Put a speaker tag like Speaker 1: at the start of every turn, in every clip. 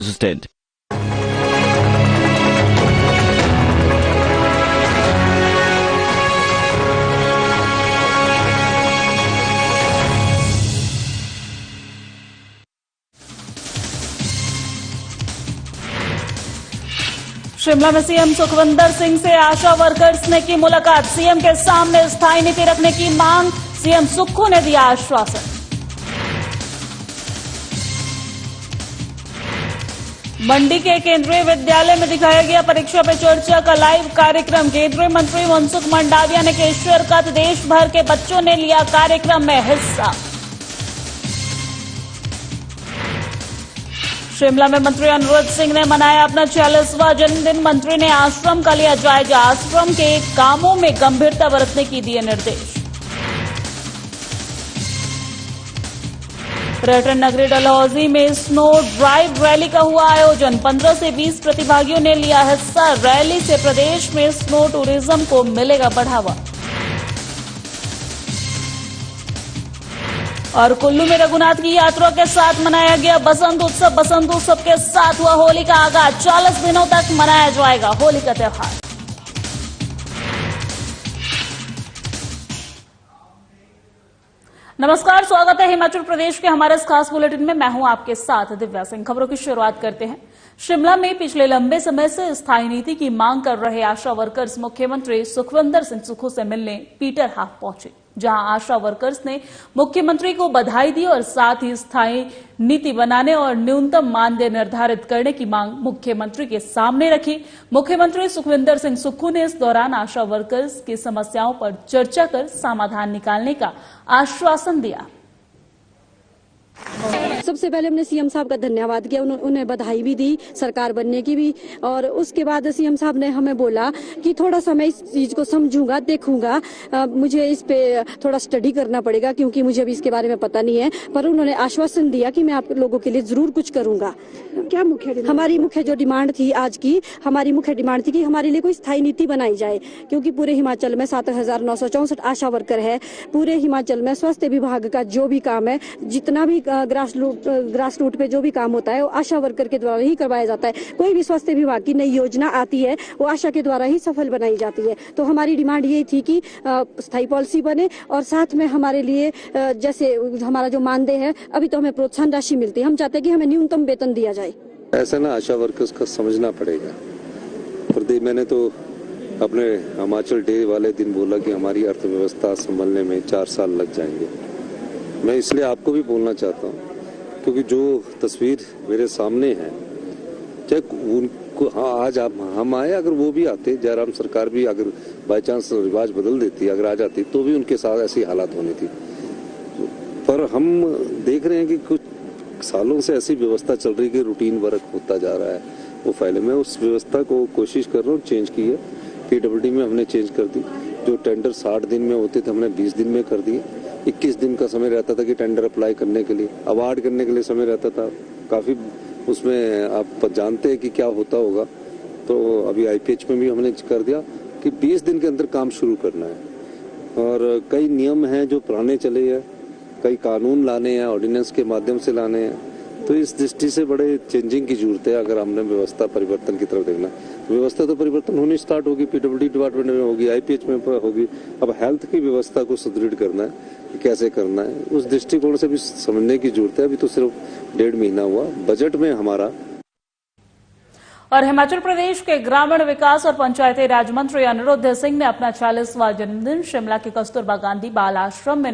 Speaker 1: assistant।
Speaker 2: Shimla में CM Sukhvinder Singh से आशा workers ने की मुलाकात। सीएम के सामने स्थायी नीति रखने की मांग, सीएम सुक्खू ने दिया आश्वासन। मंडी के केंद्रीय विद्यालय में दिखाया गया परीक्षा पे चर्चा का लाइव कार्यक्रम। केंद्रीय मंत्री मनसुख मंडाविया ने की शिरकत। देश भर के बच्चों ने लिया कार्यक्रम में हिस्सा। शिमला में मंत्री अनुरुद्ध सिंह ने मनाया अपना 40वां जन्मदिन। मंत्री ने आश्रम का लिया जायजा। आश्रम के कामों में गंभीरता बरतने की दिए निर्देश। पर्यटन नगरी डलहौजी में स्नो ड्राइव रैली का हुआ आयोजन। 15 से 20 प्रतिभागियों ने लिया हिस्सा। रैली से प्रदेश में स्नो टूरिज्म को मिलेगा बढ़ावा। और कुल्लू में रघुनाथ की यात्रा के साथ मनाया गया बसंत उत्सव। बसंत उत्सव के साथ हुआ होली का आगाज। 40 दिनों तक मनाया जाएगा होली का त्योहार। नमस्कार, स्वागत है हिमाचल प्रदेश के हमारे इस खास बुलेटिन में। मैं हूं आपके साथ दिव्या सिंह। खबरों की शुरुआत करते हैं। शिमला में पिछले लंबे समय से स्थायी नीति की मांग कर रहे आशा वर्कर्स मुख्यमंत्री सुखविंदर सिंह सुक्खू से मिलने पीटर हाफ पहुंचे, जहां आशा वर्कर्स ने मुख्यमंत्री को बधाई दी और साथ ही स्थायी नीति बनाने और न्यूनतम मानदेय निर्धारित करने की मांग मुख्यमंत्री के सामने रखी। मुख्यमंत्री सुखविंदर सिंह सुक्खू ने इस दौरान आशा वर्कर्स की समस्याओं पर चर्चा कर समाधान निकालने का आश्वासन दिया।
Speaker 3: सबसे पहले हमने सीएम साहब का धन्यवाद किया, उन्हें बधाई भी दी सरकार बनने की भी। और उसके बाद सीएम साहब ने हमें बोला कि थोड़ा सा मैं इस चीज को समझूंगा, देखूंगा, मुझे इस पे थोड़ा स्टडी करना पड़ेगा क्योंकि मुझे अभी इसके बारे में पता नहीं है। पर उन्होंने आश्वासन दिया कि मैं आप लोगों के लिए जरूर कुछ करूंगा। क्या हमारी मुख्य जो डिमांड थी आज की, हमारी मुख्य डिमांड थी कि हमारे लिए कोई स्थायी नीति बनाई जाए, क्योंकि पूरे हिमाचल में 7,964 आशा वर्कर है। पूरे हिमाचल में स्वास्थ्य विभाग का जो भी काम है, जितना भी ग्रास रूट पे जो भी काम होता है वो आशा वर्कर के द्वारा ही करवाया जाता है। कोई भी स्वास्थ्य विभाग की नई योजना आती है वो आशा के द्वारा ही सफल बनाई जाती है। तो हमारी डिमांड ये थी कि स्थायी पॉलिसी बने और साथ में हमारे लिए जैसे हमारा जो मानदेय है, अभी तो हमें प्रोत्साहन राशि मिलती है, हम चाहते हैं कि हमें न्यूनतम वेतन दिया जाए।
Speaker 4: ऐसा ना आशा वर्कर्स का समझना पड़ेगा। प्रदीप, मैंने तो अपने हिमाचल डे वाले दिन बोला कि हमारी अर्थव्यवस्था संभलने में 4 साल लग जाएंगे। मैं इसलिए आपको भी बोलना चाहता हूँ क्योंकि जो तस्वीर मेरे सामने है, चाहे उनको, हाँ आज आप हम आए, अगर वो भी आते, जयराम सरकार भी अगर बाई चांस रिवाज बदल देती, अगर आ जाती, तो भी उनके साथ ऐसी हालात होनी थी। पर हम देख रहे हैं कि कुछ सालों से ऐसी व्यवस्था चल रही है कि रूटीन वर्क होता जा रहा है वो फाइलें। मैं उस व्यवस्था को कोशिश कर रहा हूँ चेंज की है। पीडब्ल्यूडी में हमने चेंज कर दी। जो टेंडर 60 दिन में होते थे हमने 20 दिन में कर दिए। 21 दिन का समय रहता था कि टेंडर अप्लाई करने के लिए, अवार्ड करने के लिए समय रहता था। काफी उसमें आप जानते हैं कि क्या होता होगा। तो अभी आईपीएच में भी हमने कर दिया कि 20 दिन के अंदर काम शुरू करना है। और कई नियम हैं जो पुराने चले हैं, कई कानून लाने हैं, ऑर्डिनेंस के माध्यम से लाने हैं। तो इस दृष्टि से बड़े चेंजिंग की जरूरत है। अगर हमने व्यवस्था परिवर्तन की तरफ देखना, व्यवस्था तो परिवर्तन होनी स्टार्ट होगी, पीडब्ल्यूडी डिपार्टमेंट में होगी, आईपीएच में होगी। अब हेल्थ की व्यवस्था को सुदृढ़ करना है, कैसे करना है, उस दृष्टिकोण से भी समझने की जरूरत है। अभी तो सिर्फ 1.5 महीना हुआ। बजट में हमारा
Speaker 2: और हिमाचल प्रदेश के ग्रामीण विकास और पंचायती राज मंत्री अनुरुद्ध सिंह ने अपना 40वां जन्मदिन शिमला के कस्तूरबा गांधी बाल आश्रम में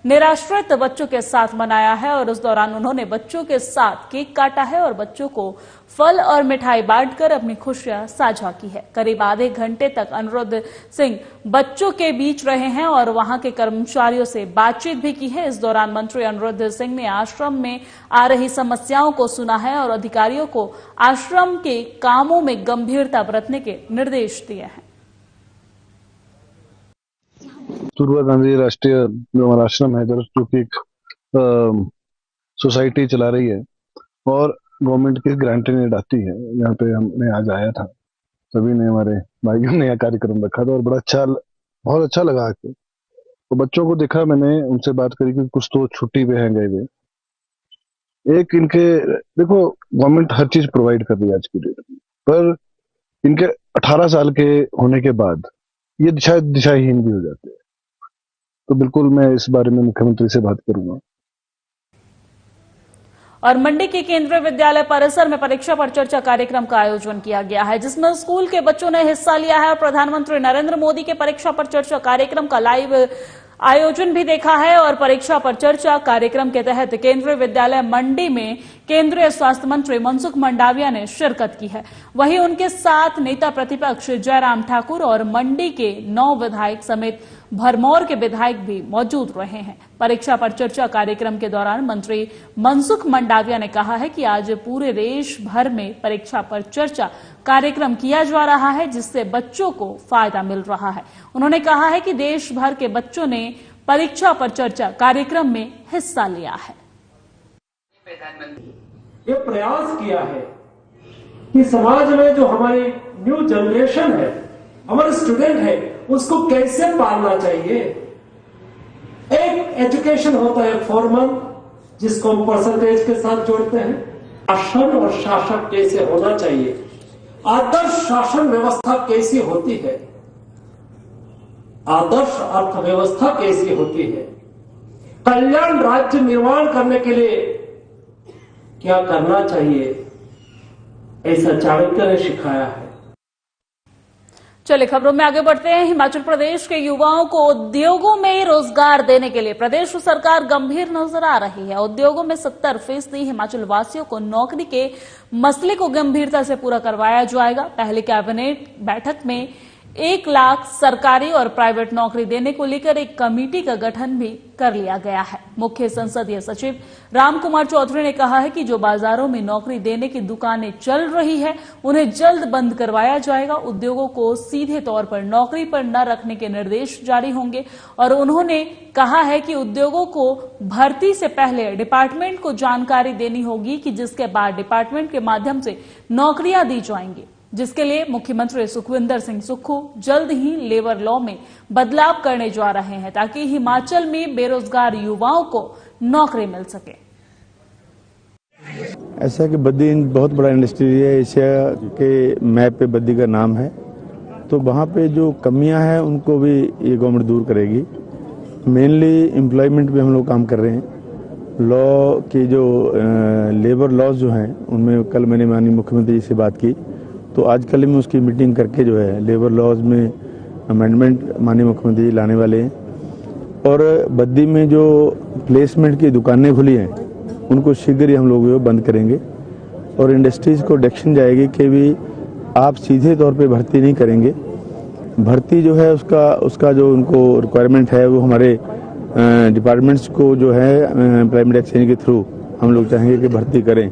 Speaker 2: निराश्रित बच्चों के साथ मनाया है। और उस दौरान उन्होंने बच्चों के साथ केक काटा है और बच्चों को फल और मिठाई बांटकर अपनी खुशियां साझा की है। करीब आधे घंटे तक अनुरुद्ध सिंह बच्चों के बीच रहे हैं और वहां के कर्मचारियों से बातचीत भी की है। इस दौरान मंत्री अनुरुद्ध सिंह ने आश्रम में आ रही समस्याओं को सुना है और अधिकारियों को आश्रम के कामों में गंभीरता बरतने के निर्देश दिए हैं।
Speaker 5: कस्तूरबा गांधी राष्ट्रीय जो हमारा आश्रम है, जो कि एक सोसाइटी चला रही है और गवर्नमेंट की ग्रांटेड एड आती है, यहाँ पे हमने आज आया था। सभी ने, हमारे भाइयों ने यह कार्यक्रम रखा था और बहुत अच्छा लगा आके। तो बच्चों को देखा मैंने, उनसे बात करी कि कुछ तो छुट्टी पे हैं गए हुए, एक इनके देखो, गवर्नमेंट हर चीज प्रोवाइड कर रही है आज की डेट में, पर इनके 18 साल के होने के बाद ये दिशाहीन भी हो जाते हैं। तो बिल्कुल मैं इस बारे में मुख्यमंत्री से बात करूंगा।
Speaker 2: और मंडी के केंद्रीय विद्यालय परिसर में परीक्षा पर चर्चा कार्यक्रम का आयोजन किया गया है, जिसमें स्कूल के बच्चों ने हिस्सा लिया है और प्रधानमंत्री नरेंद्र मोदी के परीक्षा पर चर्चा कार्यक्रम का लाइव आयोजन भी देखा है। और परीक्षा पर चर्चा कार्यक्रम के तहत केंद्रीय विद्यालय मंडी में केंद्रीय स्वास्थ्य मंत्री मनसुख मंडाविया ने शिरकत की है। वहीं उनके साथ नेता प्रतिपक्ष जयराम ठाकुर और मंडी के 9 विधायक समेत भरमौर के विधायक भी मौजूद रहे हैं। परीक्षा पर चर्चा कार्यक्रम के दौरान मंत्री मनसुख मंडाविया ने कहा है कि आज पूरे देश भर में परीक्षा पर चर्चा कार्यक्रम किया जा रहा है, जिससे बच्चों को फायदा मिल रहा है। उन्होंने कहा है कि देश भर के बच्चों ने परीक्षा पर चर्चा कार्यक्रम में हिस्सा लिया है।
Speaker 1: ये प्रयास किया है कि समाज में जो हमारी न्यू जनरेशन है, हमारे स्टूडेंट है, उसको कैसे पालना चाहिए। एक एजुकेशन होता है फॉर्मल, जिसको हम परसेंटेज के साथ जोड़ते हैं। शासन और शासक कैसे होना चाहिए, आदर्श शासन व्यवस्था कैसी होती है, आदर्श अर्थव्यवस्था कैसी होती है, कल्याण राज्य निर्माण करने के लिए क्या करना चाहिए, ऐसा चाणक्य ने सिखाया है।
Speaker 2: चलिए खबरों में आगे बढ़ते हैं। हिमाचल प्रदेश के युवाओं को उद्योगों में रोजगार देने के लिए प्रदेश सरकार गंभीर नजर आ रही है। उद्योगों में 70% हिमाचल वासियों को नौकरी के मसले को गंभीरता से पूरा करवाया जाएगा। पहले कैबिनेट बैठक में 1 लाख सरकारी और प्राइवेट नौकरी देने को लेकर एक कमेटी का गठन भी कर लिया गया है। मुख्य संसदीय सचिव राम कुमार चौधरी ने कहा है कि जो बाजारों में नौकरी देने की दुकानें चल रही है, उन्हें जल्द बंद करवाया जाएगा। उद्योगों को सीधे तौर पर नौकरी पर न रखने के निर्देश जारी होंगे। और उन्होंने कहा है कि उद्योगों को भर्ती से पहले डिपार्टमेंट को जानकारी देनी होगी, कि जिसके बाद डिपार्टमेंट के माध्यम से नौकरियां दी जाएंगी, जिसके लिए मुख्यमंत्री सुखविंदर सिंह सुक्खू जल्द ही लेबर लॉ में बदलाव करने जा रहे हैं, ताकि हिमाचल में बेरोजगार युवाओं को नौकरी मिल सके।
Speaker 6: ऐसा कि बद्दी बहुत बड़ा इंडस्ट्री है, एशिया के मैप पे बद्दी का नाम है, तो वहाँ पे जो कमियां हैं उनको भी ये गवर्नमेंट दूर करेगी। मेनली एम्प्लॉयमेंट पे हम लोग काम कर रहे हैं। लॉ की जो लेबर लॉज जो हैं, उनमें कल मैंने माननीय मुख्यमंत्री जी से बात की, तो आज कल में उसकी मीटिंग करके जो है लेबर लॉज में अमेंडमेंट माननीय मुख्यमंत्री जी लाने वाले हैं। और बद्दी में जो प्लेसमेंट की दुकानें खुली हैं, उनको शीघ्र ही हम लोग बंद करेंगे। और इंडस्ट्रीज को डायरेक्शन जाएगी कि भी आप सीधे तौर पे भर्ती नहीं करेंगे। भर्ती जो है उसका जो उनको रिक्वायरमेंट है, वो हमारे डिपार्टमेंट्स को जो है एम्प्लॉयमेंट एक्सचेंज के थ्रू हम लोग चाहेंगे कि भर्ती करें।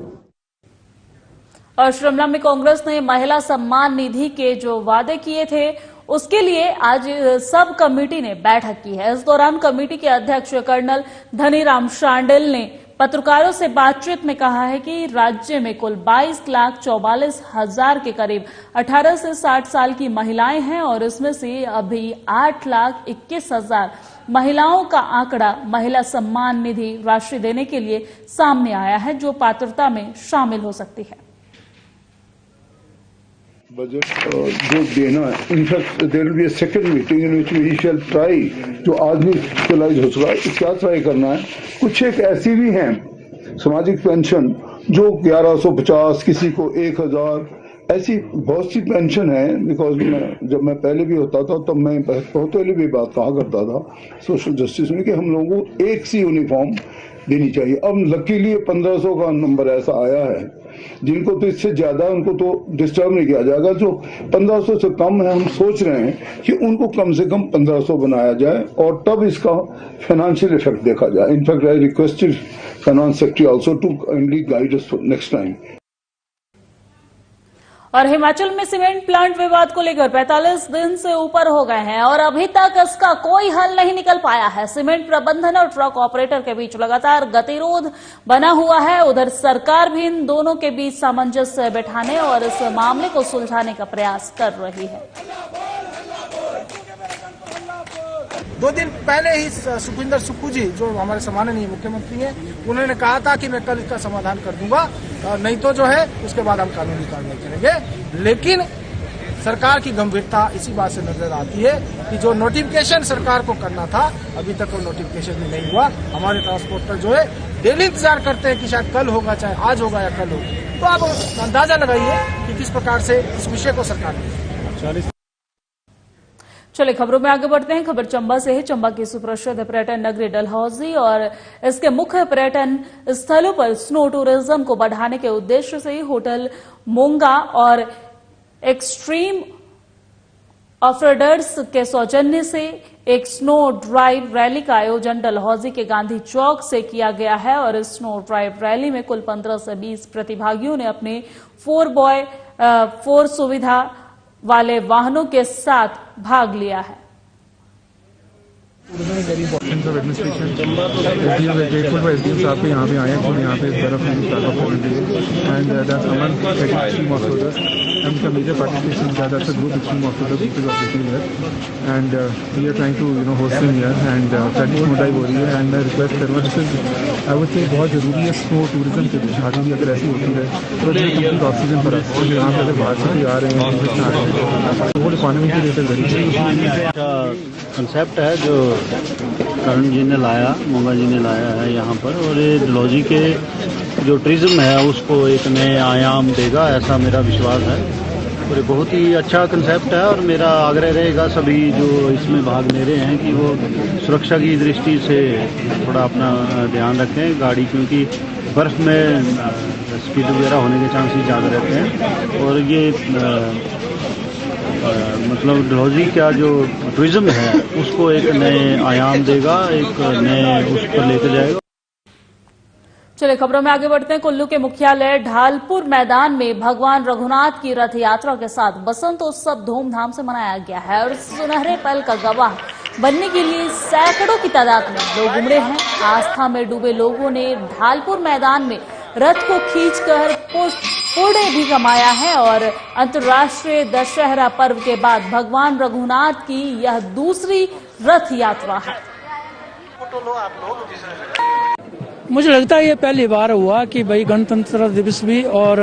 Speaker 2: और शिमला में कांग्रेस ने महिला सम्मान निधि के जो वादे किए थे, उसके लिए आज सब कमेटी ने बैठक की है। इस दौरान कमेटी के अध्यक्ष कर्नल धनीराम शांडिल ने पत्रकारों से बातचीत में कहा है कि राज्य में कुल 22,44,000 के करीब 18 से 60 साल की महिलाएं हैं, और इसमें से अभी 8,21,000 महिलाओं का आंकड़ा महिला सम्मान निधि राशि देने के लिए सामने आया है, जो पात्रता में शामिल हो सकती है।
Speaker 7: बजट जो देना है, in fact there will be a second meeting in which we shall try, जो आज नहीं फिलहाल हो सका, क्या ट्राई करना है। कुछ एक ऐसी भी हैं सामाजिक पेंशन जो 1150, किसी को 1000, ऐसी बहुत सी पेंशन है। बिकॉज जब मैं पहले भी होता था, तब मैं बहुत पहले भी बात कहा करता था सोशल जस्टिस में कि हम लोगों को एक सी यूनिफॉर्म देनी चाहिए। अब लकीली 1500 का नंबर ऐसा आया है, जिनको तो इससे ज्यादा उनको तो डिस्टर्ब नहीं किया जाएगा। जो 1500 से कम है, हम सोच रहे हैं कि उनको कम से कम 1500 बनाया जाए, और तब इसका फाइनेंशियल इफेक्ट देखा जाए। In fact I requested finance secretary also to kindly guide us next time.
Speaker 2: और हिमाचल में सीमेंट प्लांट विवाद को लेकर 45 दिन से ऊपर हो गए हैं, और अभी तक इसका कोई हल नहीं निकल पाया है। सीमेंट प्रबंधन और ट्रक ऑपरेटर के बीच लगातार गतिरोध बना हुआ है। उधर सरकार भी इन दोनों के बीच सामंजस्य बैठाने और इस मामले को सुलझाने का प्रयास कर रही है।
Speaker 8: 2 दिन पहले ही सुखविंदर सुक्खू जी, जो हमारे सम्माननीय मुख्यमंत्री हैं, उन्होंने कहा था कि मैं कल इसका समाधान कर दूंगा, नहीं तो जो है उसके बाद हम कानूनी कार्रवाई करेंगे। लेकिन सरकार की गंभीरता इसी बात से नजर आती है कि जो नोटिफिकेशन सरकार को करना था, अभी तक वो नोटिफिकेशन भी नहीं हुआ। हमारे ट्रांसपोर्टर जो है डेली इंतजार करते हैं कि शायद कल होगा, चाहे आज होगा या कल होगा। तो आप अंदाजा लगाइए कि किस प्रकार से इस विषय को सरकार ने।
Speaker 2: चलिए खबरों में आगे बढ़ते हैं। खबर चंबा से है। चंबा की सुप्रसिद्ध पर्यटन नगरी डलहौजी और इसके मुख्य पर्यटन स्थलों पर स्नो टूरिज्म को बढ़ाने के उद्देश्य से होटल मोंगा और एक्सट्रीम ऑफरोडर्स के सौजन्य से एक स्नो ड्राइव रैली का आयोजन डलहौजी के गांधी चौक से किया गया है और इस स्नो ड्राइव रैली में कुल 15 से 20 प्रतिभागियों ने अपने 4x4 सुविधा वाले वाहनों के साथ भाग लिया है।
Speaker 6: Very important of administration grateful for SDM साहब के यहाँ पे आए हैं, यहाँ पे बर्फ and that's Aman extreme offroaders and the major participation that's a group extreme offroaders which is operating here and we are trying to host them here and practice snow dive हो रही है and I request everyone this is I would say बहुत जरूरी है snow tourism के शादी भी अगर ऐसी होती है तो ये कंप्लीट ऑक्सीजन पर है। यहाँ पे अगर बाहर से भी आ रहे हैं तो वो इकोनॉमी की रेट वेरी
Speaker 9: कंसेप्ट है जो करण जी ने लाया, मोंगा जी ने लाया है यहाँ पर, और ये डलहौजी के जो टूरिज्म है उसको एक नए आयाम देगा, ऐसा मेरा विश्वास है। और ये बहुत ही अच्छा कंसेप्ट है और मेरा आग्रह रहेगा सभी जो इसमें भाग ले रहे हैं कि वो सुरक्षा की दृष्टि से थोड़ा अपना ध्यान रखें गाड़ी, क्योंकि बर्फ़ में स्पीड वगैरह होने के चांसेस ज़्यादा रहते हैं। और ये मतलब डलहौजी का जो टूरिज्म है उसको एक नए आयाम देगा, एक नए उस पर लेकर जाएगा।
Speaker 2: चलिए खबरों में आगे बढ़ते हैं। कुल्लू के मुख्यालय ढालपुर मैदान में भगवान रघुनाथ की रथ यात्रा के साथ बसंत उत्सव धूमधाम से मनाया गया है और सुनहरे पल का गवाह बनने के लिए सैकड़ों की तादाद में लोग उमड़े हैं। आस्था में डूबे लोगों ने ढालपुर मैदान में रथ को खींचकर पुणे भी कमाया है और अंतर्राष्ट्रीय दशहरा पर्व के बाद भगवान रघुनाथ की यह दूसरी रथ यात्रा है।
Speaker 10: मुझे लगता है ये पहली बार हुआ कि भाई गणतंत्र दिवस भी और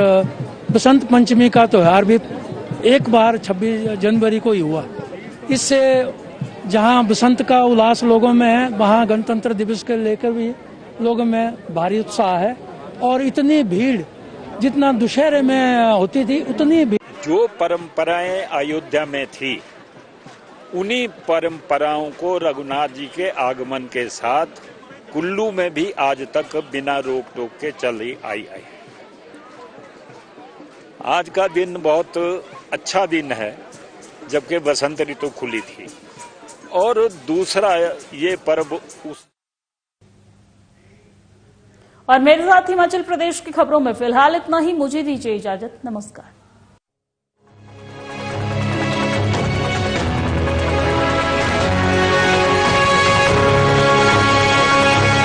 Speaker 10: बसंत पंचमी का त्योहार भी एक बार 26 जनवरी को ही हुआ। इससे जहां बसंत का उल्लास लोगों में है, वहां गणतंत्र दिवस के लेकर भी लोगों में भारी उत्साह है और इतनी भीड़ जितना दशहरे में होती थी उतनी भीड़।
Speaker 11: जो परंपराएं अयोध्या में थी उन्हीं परंपराओं को रघुनाथ जी के आगमन के साथ कुल्लू में भी आज तक बिना रोक टोक के चली आई है। आज का दिन बहुत अच्छा दिन है जबकि बसंत ऋतु खुली थी और दूसरा ये पर्व
Speaker 2: और मेरे साथ हिमाचल प्रदेश की खबरों में फिलहाल इतना ही। मुझे दीजिए इजाजत। नमस्कार।